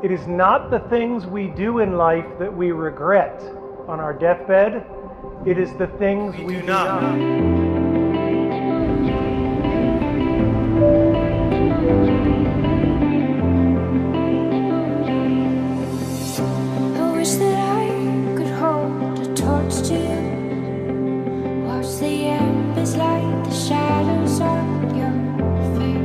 It is not the things we do in life that we regret on our deathbed. It is the things we do not. I wish that I could hold a torch to you. Watch the embers light the shadows on your face.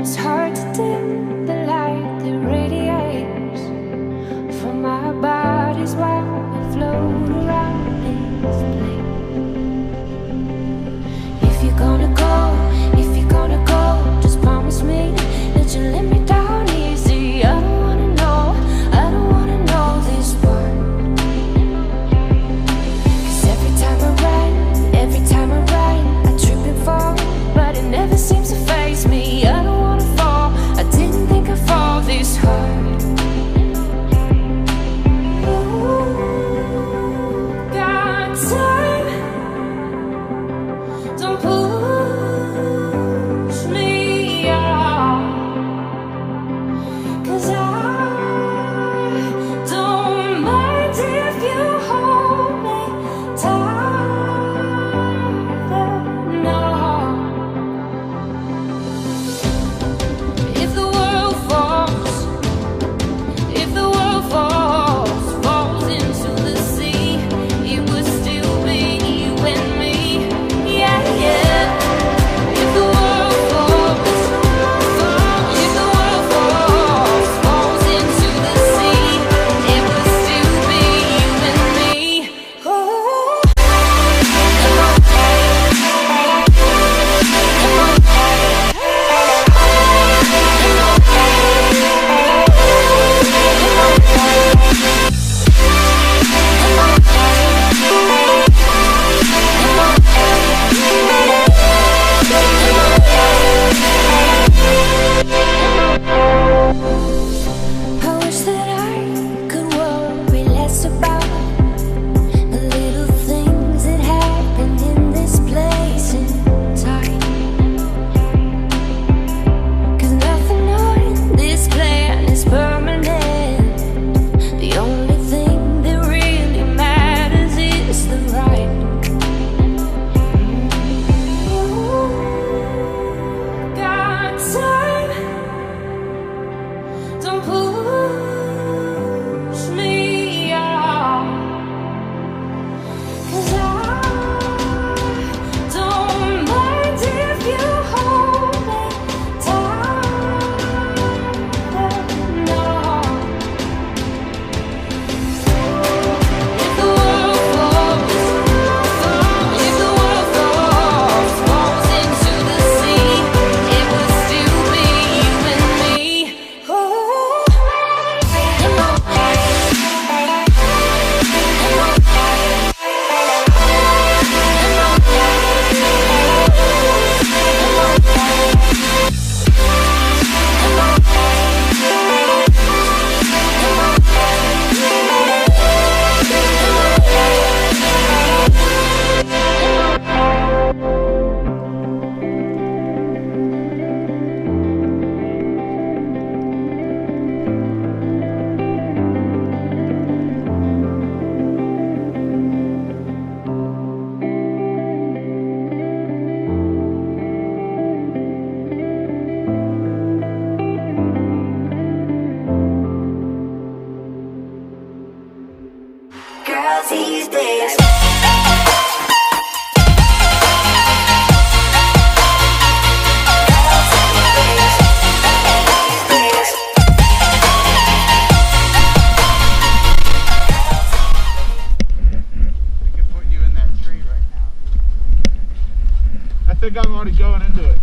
It's hard to dim the light that radiates from our bodies while we float around this place. If you're gonna go, just promise me that you'll let me down easy. I don't wanna know this part. 'Cause every time I run, I trip and fall, but it never seems to faze me. I don't wanna fall, I didn't think I'd fall this hard. Ooh, got time, don't push me out, 'cause I don't mind if you hold me tighter, no. If the world falls into the sea, it would still be you and me, yeah, yeah. If the world falls into the sea, it would still be you and me. Ooh. I wish that I could worry less about the little things that happen in this place and time. 'Cause nothing on this plan is permanent. The only thing that really matters is the right. Got time, don't push me out, 'cause I don't mind if you hold me tighter, no. If the world falls into the sea, it would still be you and me. Girls these days. We could put you in that tree right now. I think I'm already going into it.